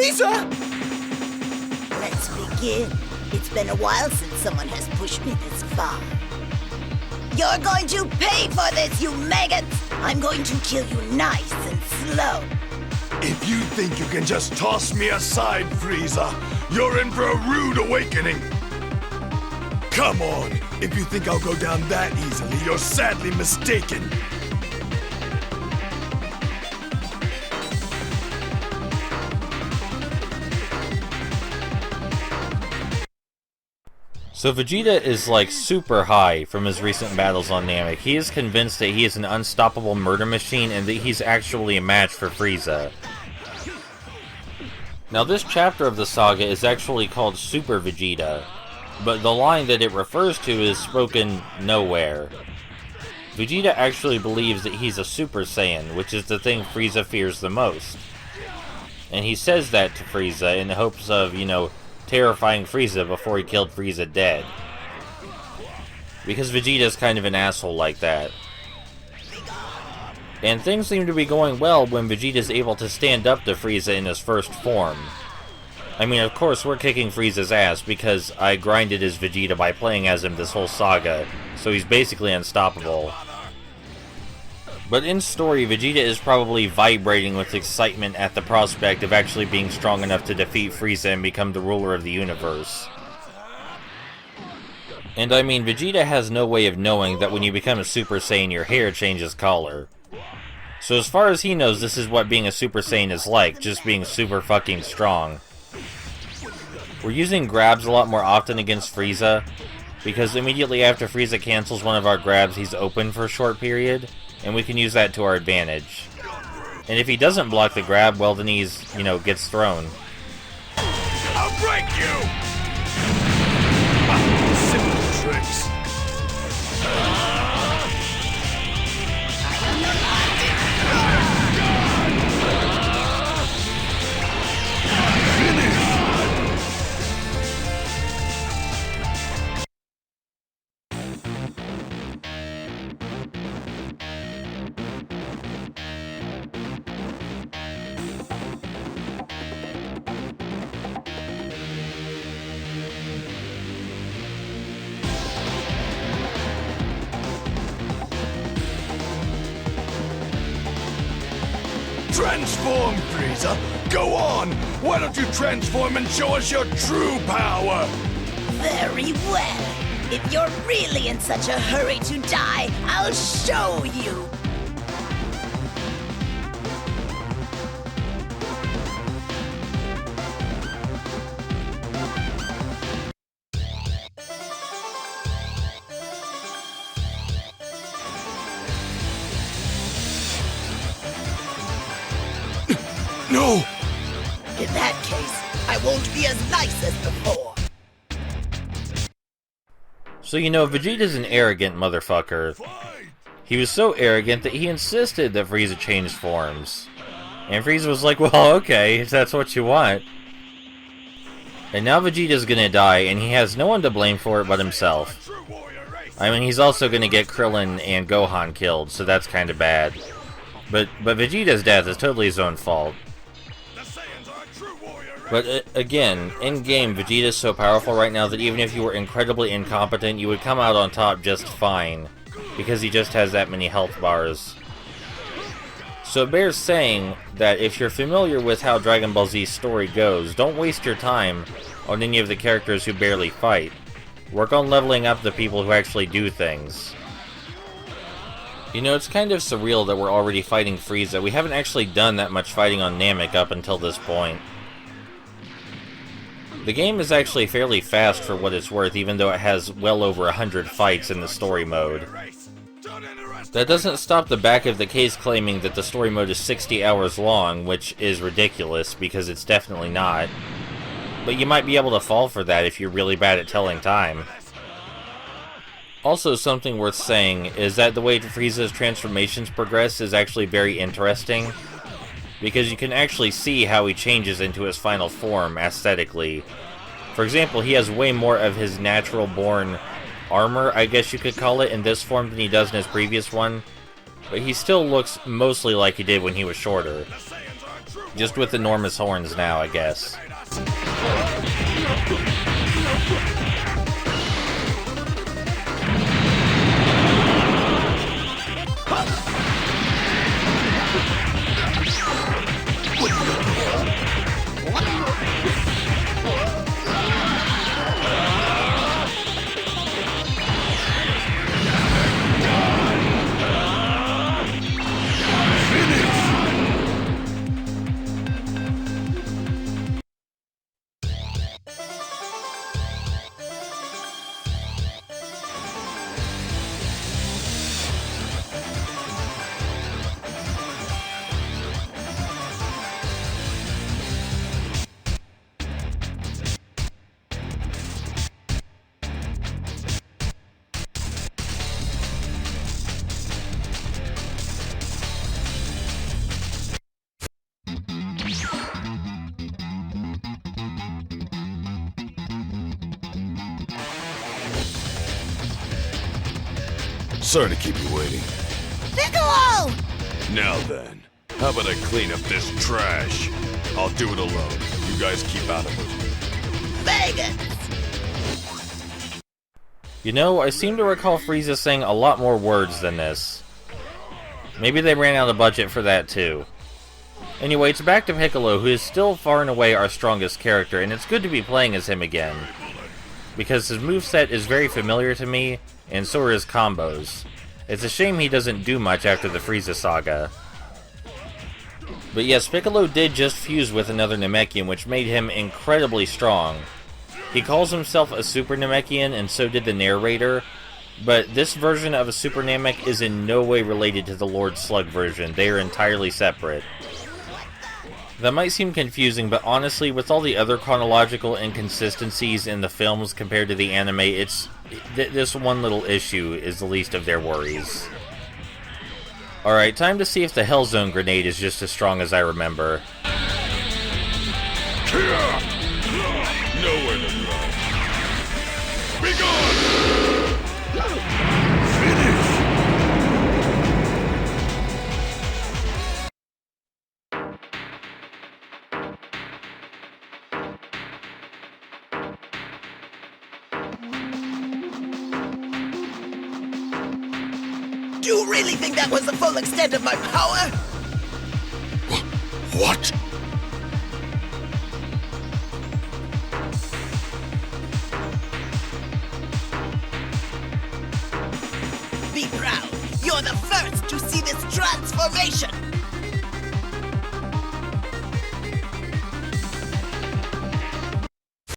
Frieza! Let's begin. It's been a while since someone has pushed me this far. You're going to pay for this, you maggots! I'm going to kill you nice and slow. If you think you can just toss me aside, Frieza, you're in for a rude awakening. Come on, if you think I'll go down that easily, you're sadly mistaken. So Vegeta is like super high from his recent battles on Namek. He is convinced that he is an unstoppable murder machine and that he's actually a match for Frieza. Now this chapter of the saga is actually called Super Vegeta, but the line that it refers to is spoken nowhere. Vegeta actually believes that he's a Super Saiyan, which is the thing Frieza fears the most. And he says that to Frieza in hopes of, terrifying Frieza before he killed Frieza dead. Because Vegeta's kind of an asshole like that. And things seem to be going well when Vegeta's able to stand up to Frieza in his first form. I mean, of course, we're kicking Frieza's ass because I grinded as Vegeta by playing as him this whole saga, so he's basically unstoppable. But in story, Vegeta is probably vibrating with excitement at the prospect of actually being strong enough to defeat Frieza and become the ruler of the universe. And I mean, Vegeta has no way of knowing that when you become a Super Saiyan, your hair changes color. So as far as he knows, this is what being a Super Saiyan is like, just being super fucking strong. We're using grabs a lot more often against Frieza, because immediately after Frieza cancels one of our grabs, he's open for a short period, and we can use that to our advantage. And if he doesn't block the grab, well then he's, gets thrown. I'll break you! Simple tricks. Transform, Frieza! Go on! Why don't you transform and show us your true power? Very well. If you're really in such a hurry to die, I'll show you. No! In that case, I won't be as nice as before. So Vegeta's an arrogant motherfucker. He was so arrogant that he insisted that Frieza changed forms. And Frieza was like, well, okay, if that's what you want. And now Vegeta's gonna die, and he has no one to blame for it but himself. I mean, he's also gonna get Krillin and Gohan killed, so that's kinda bad. But Vegeta's death is totally his own fault. But again, in-game, Vegeta is so powerful right now that even if you were incredibly incompetent, you would come out on top just fine, because he just has that many health bars. So it bears saying that if you're familiar with how Dragon Ball Z's story goes, don't waste your time on any of the characters who barely fight. Work on leveling up the people who actually do things. It's kind of surreal that we're already fighting Frieza. We haven't actually done that much fighting on Namek up until this point. The game is actually fairly fast for what it's worth, even though it has well over 100 fights in the story mode. That doesn't stop the back of the case claiming that the story mode is 60 hours long, which is ridiculous, because it's definitely not. But you might be able to fall for that if you're really bad at telling time. Also, something worth saying is that the way Frieza's transformations progress is actually very interesting, because you can actually see how he changes into his final form aesthetically. For example, he has way more of his natural-born armor, I guess you could call it, in this form than he does in his previous one, but he still looks mostly like he did when he was shorter. Just with enormous horns now, I guess. Sorry to keep you waiting. Piccolo! Now then, how about I clean up this trash? I'll do it alone. You guys keep out of it. Vegas! You know, I seem to recall Frieza saying a lot more words than this. Maybe they ran out of budget for that too. Anyway, it's back to Piccolo, who is still far and away our strongest character, and it's good to be playing as him again. Because his moveset is very familiar to me, and so are his combos. It's a shame he doesn't do much after the Frieza saga. But yes, Piccolo did just fuse with another Namekian, which made him incredibly strong. He calls himself a Super Namekian, and so did the narrator, but this version of a Super Namek is in no way related to the Lord Slug version. They are entirely separate. That might seem confusing, but honestly, with all the other chronological inconsistencies in the films compared to the anime, this one little issue is the least of their worries. Alright, time to see if the Hell Zone grenade is just as strong as I remember. Nowhere to run. Be gone! Finish! Do you really think that was the full extent of my power? What? Be proud. You're the first to see this transformation.